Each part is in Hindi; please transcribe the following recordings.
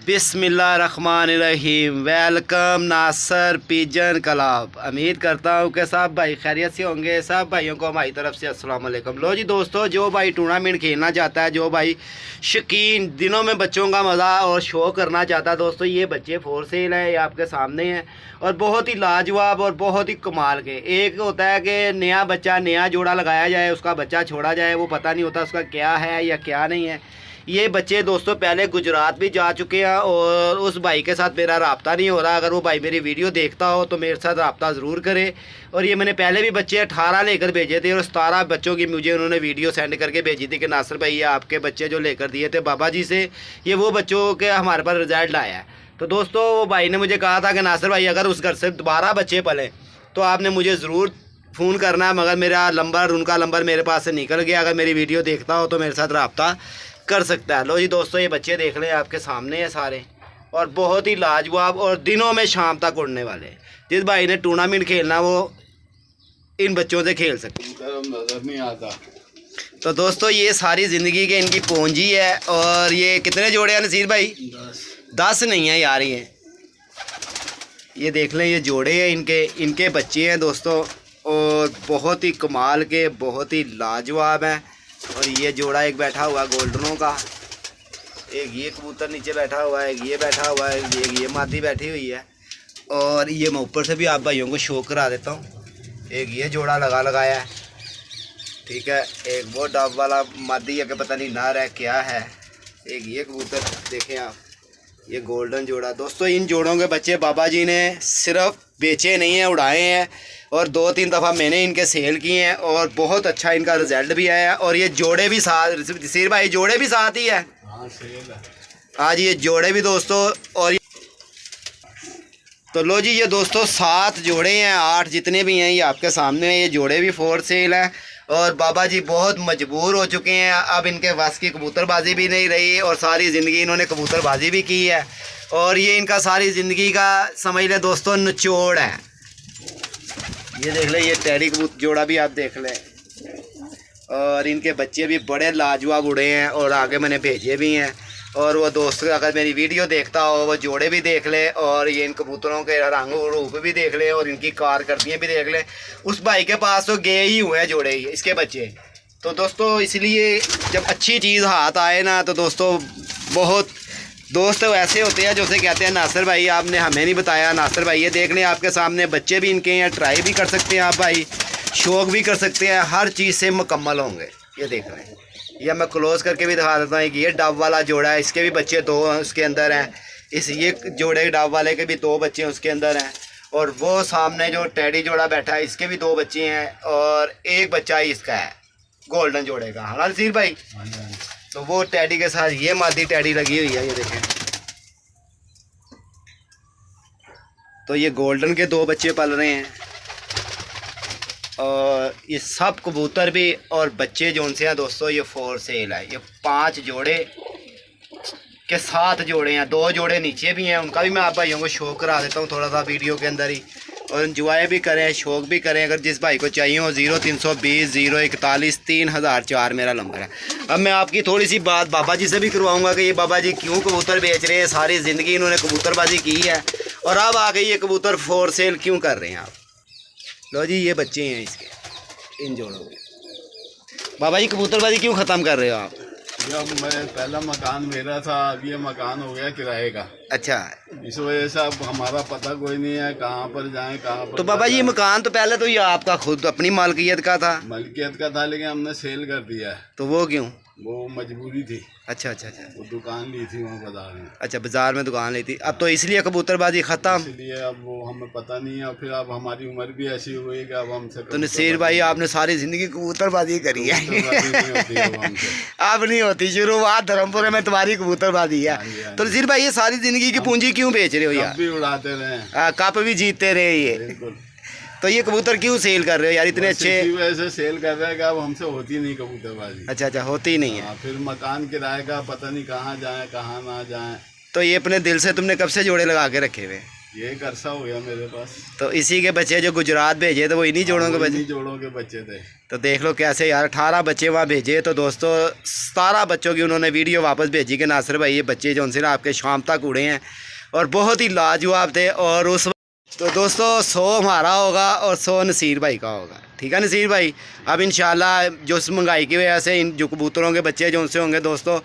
बिस्मिल्लाहिर्रहमानिर्रहीम। वेलकम नासर पिजन क्लब। उम्मीद करता हूँ कि सब भाई खैरियत से होंगे। सब भाइयों को हमारी तरफ से अस्सलाम वालेकुम। लो जी दोस्तों, जो भाई टूर्नामेंट खेलना चाहता है, जो भाई शौकीन दिनों में बच्चों का मज़ा और शो करना चाहता है, दोस्तों ये बच्चे फोर सेल है, ये आपके सामने हैं और बहुत ही लाजवाब और बहुत ही कमाल के। एक होता है कि नया बच्चा, नया जोड़ा लगाया जाए, उसका बच्चा छोड़ा जाए, वो पता नहीं होता उसका क्या है या क्या नहीं है। ये बच्चे दोस्तों पहले गुजरात भी जा चुके हैं और उस भाई के साथ मेरा रब्ता नहीं हो रहा। अगर वो भाई मेरी वीडियो देखता हो तो मेरे साथ रब्ता ज़रूर करे। और ये मैंने पहले भी बच्चे 18 लेकर भेजे थे और 17 बच्चों की मुझे उन्होंने वीडियो सेंड करके भेजी थी कि नासिर भाई ये आपके बच्चे जो लेकर दिए थे बाबा जी से, ये वो बच्चों के हमारे पास रिजल्ट आया है। तो दोस्तों वो भाई ने मुझे कहा था कि नासिर भाई अगर उस घर से दोबारा बच्चे पलें तो आपने मुझे ज़रूर फ़ोन करना है, मगर मेरा नंबर, उनका नंबर मेरे पास से निकल गया। अगर मेरी वीडियो देखता हो तो मेरे साथ रब्ता कर सकता है। लो जी दोस्तों, ये बच्चे देख लें, आपके सामने हैं सारे और बहुत ही लाजवाब और दिनों में शाम तक उड़ने वाले। जिस भाई ने टूर्नामेंट खेलना वो इन बच्चों से खेल सकते। नजर नहीं आता। तो दोस्तों ये सारी ज़िंदगी के इनकी पूंजी है। और ये कितने जोड़े हैं नसीर भाई? 10 नहीं है यार, ये देख लें, ये जोड़े हैं, इनके बच्चे हैं दोस्तों और बहुत ही कमाल के, बहुत ही लाजवाब हैं। और ये जोड़ा एक बैठा हुआ है गोल्डनों का, एक ये कबूतर नीचे बैठा हुआ है, एक ये बैठा हुआ है, एक ये मादी बैठी हुई है। और ये मैं ऊपर से भी आप भाइयों को शो करा देता हूँ। एक ये जोड़ा लगाया है, ठीक है। एक वो डब वाला मादी है कि पता नहीं नार है क्या है। एक ये कबूतर देखें आप, ये गोल्डन जोड़ा। दोस्तों इन जोड़ों के बच्चे बाबा जी ने सिर्फ बेचे नहीं हैं, उड़ाए हैं और 2-3 दफ़ा मैंने इनके सेल किए हैं और बहुत अच्छा इनका रिज़ल्ट भी आया है। और ये जोड़े भी साथ, नसीर भाई जोड़े भी साथ ही है। हाँ सेल है आज ये जोड़े भी दोस्तों। और तो लो जी ये दोस्तों 7 जोड़े हैं, 8 जितने भी हैं ये आपके सामने हैं। ये जोड़े भी फोर सेल हैं और बाबा जी बहुत मजबूर हो चुके हैं। अब इनके बस की कबूतरबाजी भी नहीं रही और सारी ज़िंदगी इन्होंने कबूतरबाजी भी की है। और ये इनका सारी ज़िंदगी का समझ लें दोस्तों निचोड़ है। ये देख लें, ये टैडी कबूतर जोड़ा भी आप देख लें। और इनके बच्चे भी बड़े लाजवाब उड़े हैं और आगे मैंने भेजे भी हैं। और वो दोस्त अगर मेरी वीडियो देखता हो वो जोड़े भी देख ले और ये इन कबूतरों के रंग रूप भी देख ले और इनकी कारकर्दगियाँ भी देख ले। उस भाई के पास तो गए ही हुए हैं जोड़े ही इसके बच्चे। तो दोस्तों इसलिए जब अच्छी चीज़ हाथ आए ना तो दोस्तों बहुत दोस्त ऐसे होते हैं जो से कहते हैं नासिर भाई आपने हमें नहीं बताया। नासिर भाई ये देख लें, आपके सामने बच्चे भी इनके हैं, ट्राई भी कर सकते हैं आप भाई, शौक़ भी कर सकते हैं, हर चीज़ से मुकम्मल होंगे। ये देख रहे हैं, यह मैं क्लोज़ करके भी दिखा देता हूँ कि ये डब वाला जोड़ा है, इसके भी बच्चे 2 उसके अंदर हैं। ये जोड़े डब वाले के भी 2 बच्चे उसके अंदर हैं। और वो सामने जो टैडी जोड़ा बैठा है इसके भी 2 बच्चे हैं और एक बच्चा ही इसका है गोल्डन जोड़े का। हाँ नसीर भाई, तो वो टैडी के साथ ये मादी टैडी लगी हुई है, ये देखें। तो ये गोल्डन के 2 बच्चे पल रहे हैं और ये सब कबूतर भी और बच्चे जो उनसे हैं दोस्तों ये फोर सेल है। ये 5 जोड़े के 7 जोड़े हैं, 2 जोड़े नीचे भी हैं, उनका भी मैं आप भाइयों को शो करा देता हूँ थोड़ा सा वीडियो के अंदर ही। और इंजॉय भी करें, शौक़ भी करें। अगर जिस भाई को चाहिए हो 0320 041 3004 मेरा नंबर है। अब मैं आपकी थोड़ी सी बात बाबा जी से भी करवाऊँगा कि ये बाबा जी क्यों कबूतर बेच रहे हैं। सारी ज़िंदगी इन्होंने कबूतरबाजी की है और अब आ गई ये कबूतर फोर सेल क्यों कर रहे हैं आप। लो जी ये बच्चे हैं इसके, इन जोड़ों के। बाबा जी कबूतरबाजी क्यों ख़त्म कर रहे हो आप? जब मैं पहला मकान मेरा था, अब ये मकान हो गया किराए का। अच्छा, इस वजह से अब हमारा पता कोई नहीं है कहाँ पर जाएं कहाँ पर। तो बाबा जी ये मकान तो पहले तो ये आपका खुद अपनी मालकियत का था? मलकियत का था लेकिन हमने सेल कर दिया है। तो वो क्यों? वो मजबूरी थी। अच्छा अच्छा अच्छा, वो दुकान ली थी वहाँ बाजार में। अच्छा बाजार में दुकान ली थी, अब तो इसलिए कबूतरबाजी ख़त्म। इसलिए अब वो हमें पता नहीं है। फिर अब हमारी उम्र भी ऐसी हुई कि अब हमसे तो नसीर भाई आपने सारी ज़िंदगी कबूतरबाजी करी है। अब नहीं होती, शुरुआत धर्मपुर में तुम्हारी कबूतरबाजी है। तो नसीर भाई ये सारी ज़िंदगी की पूंजी क्यों बेच रहे हो यार? भी उड़ाते रहे, कप भी जीतते रहे ये। तो ये कबूतर क्यों सेल कर रहे हो यार इतने अच्छे? वैसे सेल कर रहे हैं कि अब हमसे होती नहीं कबूतरबाजी। अच्छा अच्छा, होती ही नहीं है। फिर मकान किराए का पता नहीं कहाँ जाए कहाँ ना जाए। तो ये अपने दिल से तुमने कब से जोड़े लगा के रखे हुए? ये एक अरसा हो गया मेरे पास। तो इसी के बच्चे जो गुजरात भेजे थे वो इन्हीं जोड़ों के बच्चे। इन्हीं जोड़ों के बच्चे थे। तो देख लो कैसे यार, 18 बच्चे वहाँ भेजे। तो दोस्तों 17 बच्चों की उन्होंने वीडियो वापस भेजी कि नासिर भाई ये बच्चे जो उनसे ना आपके शाम तक उड़े हैं और बहुत ही लाजवाब थे। और उस तो दोस्तों 100 हमारा होगा और 100 नसीर भाई का होगा। ठीक है नसीर भाई, अब इंशाल्लाह जो इस महंगाई की वजह से इन जो कबूतरों के बच्चे जो उनसे होंगे दोस्तों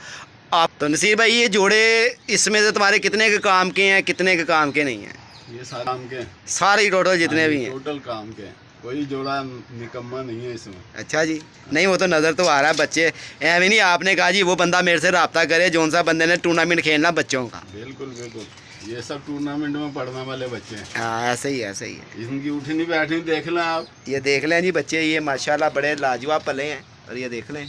आप। तो नसीर भाई ये जोड़े इसमें से तुम्हारे कितने के काम के हैं, कितने के काम के नहीं हैं? ये सारे काम के, सारे ही टोटल जितने भी हैं टोटल काम के, कोई जोड़ा निकम्मा नहीं है इसमें। अच्छा जी, नहीं वो तो नज़र तो आ रहा है बच्चे ऐਵੇਂ नहीं। आपने कहा जी वो बंदा मेरे से रब्ता करे जौन सा बंदे ने टूर्नामेंट खेलना बच्चों का। बिल्कुल बिल्कुल, ये सब टूर्नामेंट में पढ़ने वाले बच्चे हैं। हाँ ऐसे ही ऐसे ही है। इनकी उठनी बैठनी देख लें आप। ये देख लें जी बच्चे, ये माशाल्लाह बड़े लाजवाब पले हैं। और ये देख लें,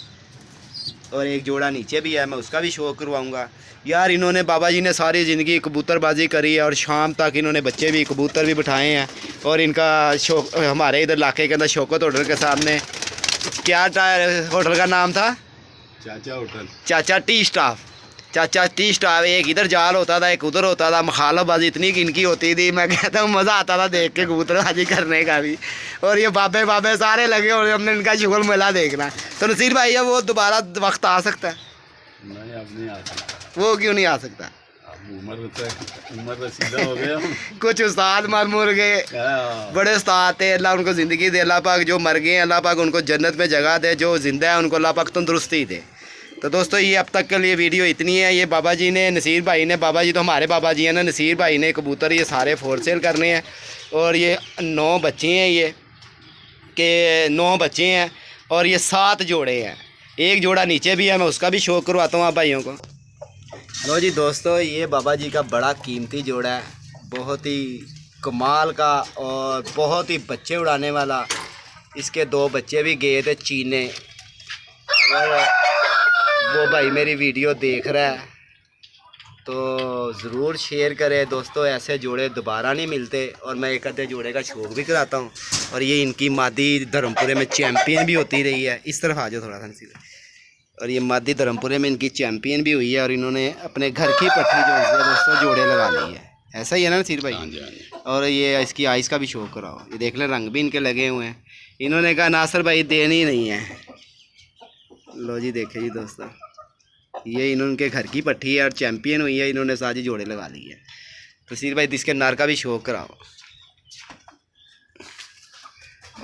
और एक जोड़ा नीचे भी है, मैं उसका भी शो करवाऊंगा। यार इन्होंने बाबा जी ने सारी ज़िंदगी कबूतरबाजी करी है और शाम तक इन्होंने बच्चे भी कबूतर भी बिठाए हैं। और इनका शौक हमारे इधर इलाके के अंदर शौकत होटल के सामने, क्या होटल का नाम था? चाचा होटल, चाचा टी स्टाफ। चाचा टी स्टाफ, एक इधर जाल होता था एक उधर होता था। मुखालफबाजी इतनी कि इनकी होती थी, मैं कहता हूँ मज़ा आता था देख के कबूतरबाजी करने का भी। और ये बाबे बाबे सारे लगे और हमने इनका शुगल मेला देखना। तो नसीर भाई अब वो दोबारा वक्त आ सकता है? नहीं अब नहीं आ सकता। वो क्यों नहीं आ सकता? उम्र रसीदा हो गया। कुछ उस्ताद मर मुर गए, बड़े उस्ताद थे, अल्लाह उनको ज़िंदगी दे। अल्लाह पाक जो मर गए अल्लाह पाक उनको जन्नत में जगह दे, जो ज़िंदा है उनको अल्लाह पाक तंदुरुस्ती दे। तो दोस्तों ये अब तक के लिए वीडियो इतनी है। ये बाबा जी ने, नसीर भाई ने, बाबा जी तो हमारे बाबा जी हैं ना, नसीर भाई ने कबूतर ये सारे फोर सेल करने हैं। और ये 9 बच्चे हैं, ये के 9 बच्चे हैं और ये 7 जोड़े हैं। एक जोड़ा नीचे भी है, मैं उसका भी शो करवाता हूँ आप भाइयों को। लो जी दोस्तों, ये बाबा जी का बड़ा कीमती जोड़ा है, बहुत ही कमाल का और बहुत ही बच्चे उड़ाने वाला। इसके 2 बच्चे भी गए थे चीने। वो भाई मेरी वीडियो देख रहा है तो ज़रूर शेयर करें दोस्तों, ऐसे जोड़े दोबारा नहीं मिलते। और मैं एक आधे जोड़े का शौक भी कराता हूँ। और ये इनकी मादी धर्मपुरे में चैम्पियन भी होती रही है। इस तरफ आ जाओ थोड़ा सा सीधे। और ये मादी धर्मपुरे में इनकी चैम्पियन भी हुई है और इन्होंने अपने घर की पट्टी जो है दोस्तों जोड़े लगा ली है। ऐसा ही है ना नसीर भाई? हाँ जी, हाँ जी। और ये इसकी आइस का भी शौक कराओ। ये देख लें रंग भी इनके लगे हुए हैं। इन्होंने कहा नासिर भाई देनी नहीं है। लो जी देखे जी दोस्तों, ये इन्होंने घर की पट्टी है और चैम्पियन हुई है, इन्होंने सारी जोड़े लगा ली है। तो नसीर भाई इसके नर का भी शौक कराओ।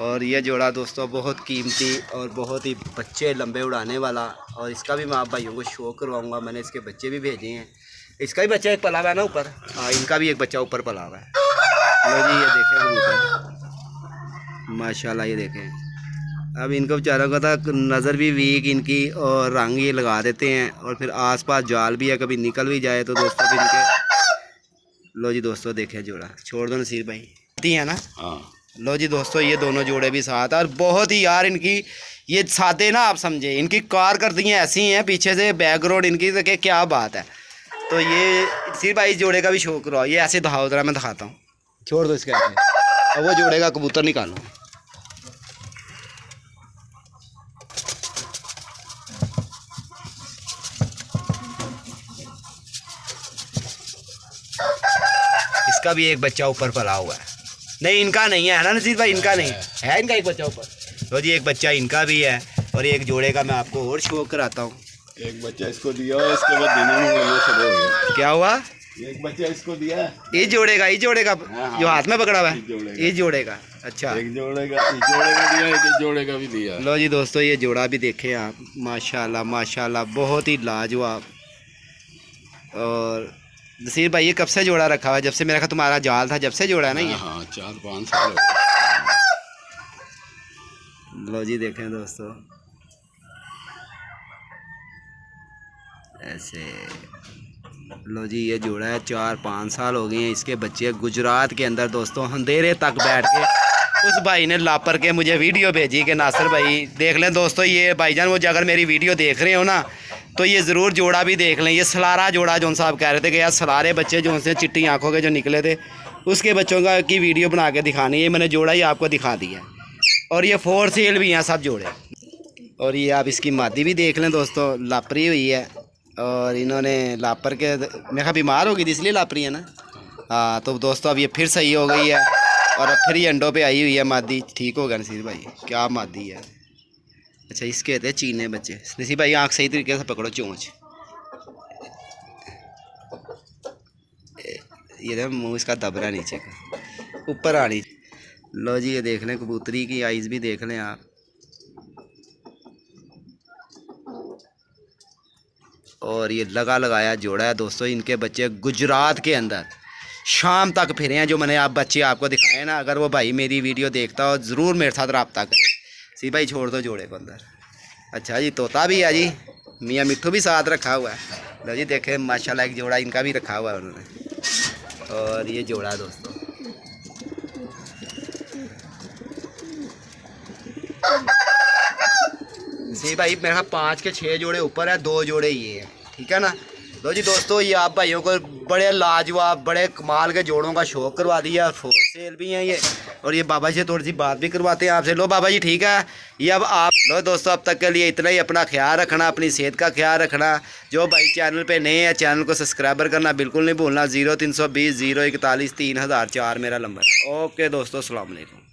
और ये जोड़ा दोस्तों बहुत कीमती और बहुत ही बच्चे लंबे उड़ाने वाला। और इसका भी मैं आप भाइयों को शो करवाऊंगा। मैंने इसके बच्चे भी भेजे हैं। इसका भी बच्चा एक पला हुआ है ना ऊपर, हाँ इनका भी एक बच्चा ऊपर पला हुआ है। लो जी ये देखें कबूतर माशाल्लाह, ये देखें। अब इनको बेचारों का था नज़र भी वीक इनकी और रंग ये लगा देते हैं। और फिर आसपास जाल भी है, कभी निकल भी जाए तो दोस्तों फिर इनके। लो जी दोस्तों देखें जोड़ा, छोड़ दो नसीर भाई, दी है ना? हाँ। लो जी दोस्तों ये दोनों जोड़े भी साथ। और बहुत ही यार इनकी ये सादे ना, आप समझे इनकी कारकर्दगियाँ ऐसी हैं पीछे से बैकग्राउंड इनकी तो क्या बात है। तो ये नसीर भाई इस जोड़े का भी शौक करो। ये ऐसे दिखाओ जरा, मैं दिखाता हूँ। छोड़ दो इसके ऐसे। अब वो जोड़े का कबूतर निकालो। इसका भी एक बच्चा ऊपर पला हुआ है। नहीं इनका नहीं है ना नसीर भाई? इनका नहीं है, इनका एक बच्चा ऊपर। तो जी एक बच्चा इनका भी है। और एक जोड़े का मैं आपको और शो कराता हूँ। एक बच्चा इसको दिया और इसके बाद देने में बोलना शुरू हो गया। क्या हुआ? एक बच्चा इसको दिया, इस जोड़े का हाँ, जो हाथ में पकड़ा हुआ है, इस जोड़े का। अच्छा एक जोड़े का, इस जोड़े का दिया, एक जोड़े का भी दिया। लो जी दोस्तों ये जोड़ा भी देखें आप, माशाल्लाह माशाल्लाह बहुत ही लाजवाब। और नसीर भाई ये कब से जोड़ा रखा हुआ है? जब से मेरा तुम्हारा जाल था जब से जोड़ा है ना ये? हाँ 4-5 साल। लो जी देखें दोस्तों ऐसे। लो जी ये जोड़ा है, 4-5 साल हो गए हैं इसके बच्चे। गुजरात के अंदर दोस्तों अंधेरे तक बैठ के उस भाई ने लापर के मुझे वीडियो भेजी कि नासिर भाई देख लें दोस्तों ये भाईजान, वो अगर मेरी वीडियो देख रहे हो ना तो ये ज़रूर जोड़ा भी देख लें। ये सलारा जोड़ा जो साहब कह रहे थे कि यार सलारे बच्चे जो उनसे चिट्टी आँखों के जो निकले थे उसके बच्चों का की वीडियो बना के दिखानी है। मैंने जोड़ा ही आपको दिखा दिया। और ये 4 सेल भी हैं सब जोड़े। और ये आप इसकी मादी भी देख लें दोस्तों, लापरी हुई है। और इन्होंने लापर के मैं कहा बीमार होगी थी इसलिए लापरी है ना। हाँ तो दोस्तों अब ये फिर सही हो गई है और अब फिर ये अंडों पे आई हुई है मादी। ठीक हो गया नसीर भाई, क्या मादी है। अच्छा इसके कहते हैं चीने बच्चे। नसीर भाई आँख सही तरीके से पकड़ो चोंच, ये देखो मुँह इसका दब रहा नीचे का, ऊपर आनी। लो जी ये देख लें, कबूतरी की आइज़ भी देख लें आप। और ये लगा लगाया जोड़ा है दोस्तों। इनके बच्चे गुजरात के अंदर शाम तक फिरे हैं, जो मैंने आप बच्चे आपको दिखाए ना। अगर वो भाई मेरी वीडियो देखता हो ज़रूर मेरे साथ रब्ता करे। सी भाई छोड़ दो जोड़े को अंदर। अच्छा जी तोता भी है जी, मियाँ मिट्ठू भी साथ रखा हुआ है। लो जी देखे माशाल्लाह एक जोड़ा इनका भी रखा हुआ है उन्होंने। और ये जोड़ा दोस्तों सी भाई मेरे ख्याल 5 के 6 जोड़े ऊपर है, 2 जोड़े ये हैं, ठीक है ना। लो जी दोस्तों ये आप भाइयों को बड़े लाजवाब बड़े कमाल के जोड़ों का शौक़ करवा दिया और फोर सेल भी हैं ये। और ये बाबा जी से थोड़ी सी बात भी करवाते हैं आपसे। लो बाबा जी ठीक है, ये अब आप लो दोस्तों अब तक के लिए इतना ही। अपना ख्याल रखना, अपनी सेहत का ख्याल रखना। जो भाई चैनल पे नए हैं चैनल को सब्सक्राइबर करना बिल्कुल नहीं भूलना। 0320 041 3004 मेरा नंबर है। ओके दोस्तों अस्सलाम वालेकुम।